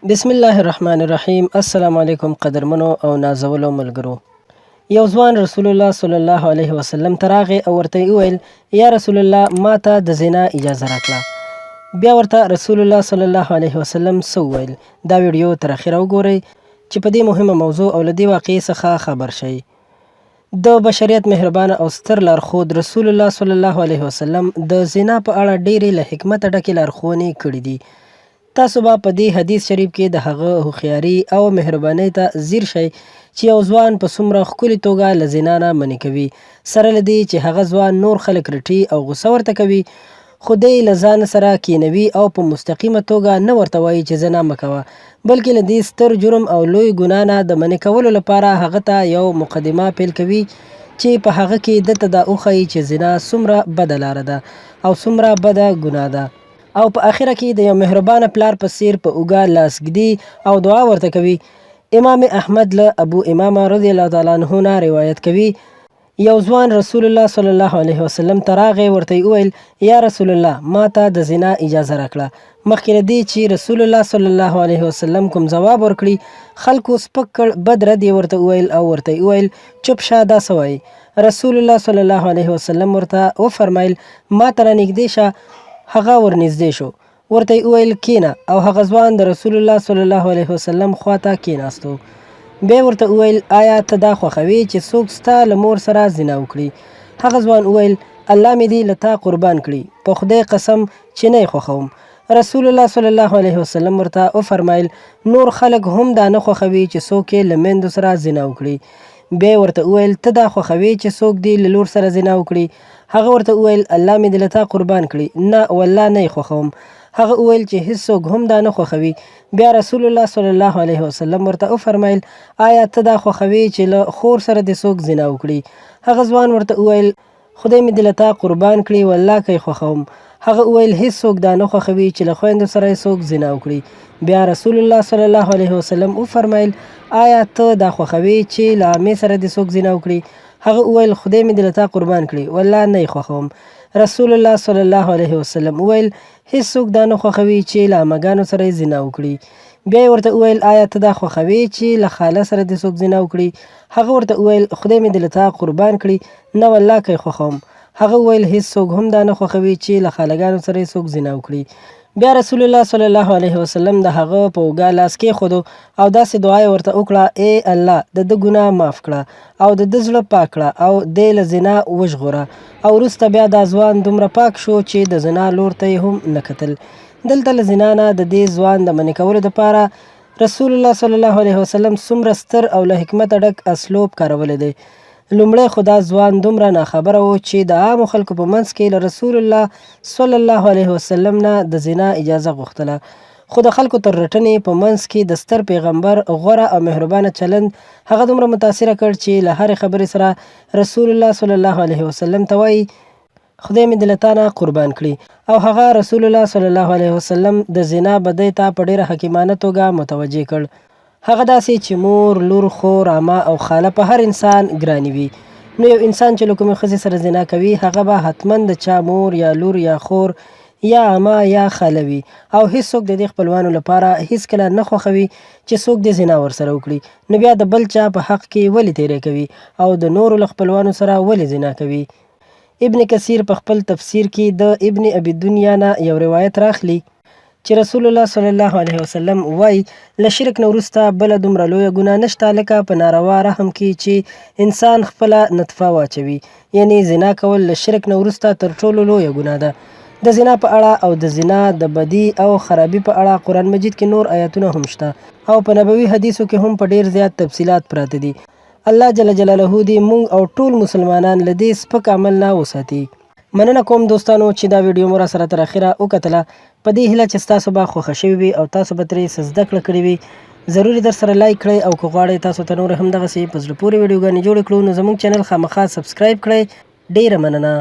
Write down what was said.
بسم الله الرحمن الرحیم. السلام علیکم قدرمنو او نازولو ملګرو. یو ځوان رسول الله صلی الله علیه وسلم ته راغی او ورته یې وویل یا رسول الله ما ته د زنا اجازه راکړه. بیا ورته رسول الله صلی الله علیه وسلم څه وویل؟ دا ویډیو تر اخره وګورئ چې په دې مهمه موضوع او له دې واقعې څخه خبر شئ. د بشریت مهربانه او ستر لارښود رسول الله صلی الله علیه وسلم د زنا په اړه ډېرې له حکمته ډکې لارښوونې کړي دي. تاسو به په دې حدیث شریف کې د هغه هوښیاري او مهربانۍ ته ځیر شئ چې یو ځوان په څومره ښکلې توګه له زنا نه منع کوي، سره له دې چې هغه ځوان نور خلک رټي او غوسه ورته کوي، خو دی له ځان سره کینوي او په مستقیمه توګه نه ورته وایي چې زنا مه کوه، بلکې له دې ستر جرم او لوی ګناه نه د منع کولو لپاره هغه ته یو مقدمه پیل کوي چې په هغه کې دته دا وښایي چې زنا څومره بده لاره ده او څومره بده ګناه ده، او په اخره کې د یو مهربانه پلار په څیر په اوږه لاس ږدي او دعا ورته کوي. امام احمد له ابو امامه رضی الله تعالی عنه نه روایت کوي، یو ځوان رسول الله صلی الله علیه وسلم ته راغی، ورته یې وویل یا رسول الله ما ته د زنا اجازه راکړه. مخکې له دې چې رسول الله صلی الله علیه وسلم کوم ځواب ورکړي، خلکو سپک کړ، بد رد یې ورته وویل او ورته یې وویل چپ شه، دا څه وایي؟ رسول الله صلی الله علیه وسلم ورته وفرمیل ما ته رانږدې شه. هغه ورنږدې شو، ورته یې وویل کینه، او هغه ځوان د رسول الله صلی الله علیه وسلم خواته کیناستو. بیا ورته وویل آیا ته دا خوښوې چې څوک ستا له مور سره زنا وکړي؟ هغه ځوان وویل الله مې دې له تا قربان کړي، په خدای قسم چې نه یې خوښوم. رسول الله صلی الله علیه وسلم ورته وفرمیل نور خلک هم دا نه خوښوي چې څوک یې له میندو سره زنا وکړي. بیا ورته وویل ته دا خوښوې چې څوک دې له لور سره زنا وکړي؟ هغه ورته وویل الله مې دې له تا قربان کړي، نه والله نه یې خوښوم. هغه وویل چې هیڅوک هم دا نه خوښوي. بیا رسول الله صلی الله علیه وسلم ورته وفرمیل آیا ته دا خوښوې چې له خور سره دې څوک زنا وکړي؟ هغه ځوان ورته وویل خدای مې دې له تا قربان کړي، والله که یې خوښوم. هغه وویل هیڅوک دا نه خوښوي چې له خویندو سره یې څوک زنا وکړي. بیا رسول الله صلی الله علیه وسلم وفرمیل آیا ته دا خوښوې چې له عمې سره دې څوک زنا وکړي؟ هغه وویل خدای مې دې له تا قربان کړي، والله نه یې خوښوم. رسول الله صلی الله علیه وسلم وویل هیڅوک دا نه خوښوي چې له عمګانو سره یې زنا وکړي. بیا یې ورته وویل آیا ته دا خوښوې چې له خاله سره دې څوک زنا وکړي؟ هغه ورته وویل خدای مې دې له تا قربان کړي، نه والله که یې خوښوم. هغه وویل هیڅوک هم دا نه خوښوي چې له خالګانو سره یې څوک زنا وکړي. بیا رسول الله صلی الله علیه وسلم د هغه په اوږه لاس کېښودو او داسې دعا یې ورته وکړه ای الله د ده ګناه معاف کړه او د ده زړه پاک کړه او دی له زنا وژغوره. او وروسته بیا دا ځوان دومره پاک شو چې د زنا لور ته یې هم نه کتل. دلته له زنا نه د دې ځوان د منع کولو دپاره رسول الله صلی الله علیه وسلم څومره ستر او له حکمته ډک اسلوب کارولی دی. لومړی خو دا ځوان دومره ناخبره و چې د عامو خلکو په منځ کې له رسول الله صلی الله علیه وسلم نه د زنا اجازه غوښتله، خو د خلکو تر رټنې په منځ کې د ستر پیغمبر غوره او مهربانه چلند هغه دومره متاثره کړ چې له هرې خبرې سره رسول الله صلی الله علیه وسلم ته وایي خدای مې دې له تا نه قربان کړي، او هغه رسول الله صلی الله علیه وسلم د زنا بدۍ ته په ډېره حکیمانه توګه متوجه کړ. هغه داسې چې مور، لور، خور، عمه او خاله په هر انسان ګرانې وي. نو یو انسان چې له کومې ښځې سره زنا کوي هغه به حتما د چا مور یا لور یا خور یا عمه یا خاله وي، او هیڅوک د دې خپلوانو لپاره هیڅکله نه خوښوي چې څوک دې زنا ورسره وکړي. نو بیا د بل چا په حق کې ولې تیری کوي او د نورو له خپلوانو سره ولې زنا کوي؟ ابن کثیر په خپل تفسیر کې د ابن ابي دنیا نه یو روایت راخلي چې رسول الله صلی الله علیه وسلم وایي له شرک نه وروسته بله دومره لویه ګناه نشته لکه په ناروا رحم کې چې انسان خپله نطفه واچوي. یعنی زنا کول له شرک نه وروسته تر ټولو لویه ګناه ده. د زنا په اړه او د زنا د بدی او خرابي په اړه قرآن مجید کې نور آیاتونه هم شته او په نبوي حدیثو کې هم په ډیر زیات تفصیلات پراته دي. الله جل جلاله دې موږ او ټول مسلمانان له دې سپک عمل نه وساتي. مننه کوم دوستانو چې دا ویډیو مو را سره تر اخره وکتله. په دې هیله چې ستاسو به خوښه شوې وي او تاسو به ترې څه زده کړه کړې وي. ضروري در سره لایک کړئ او که غواړئ تاسو ته نور هم دغسې په زړه پورې ویډیوګانې جوړې کړو نو زموږ چینل خامخا سبسکرایب کړئ. ډیره مننه.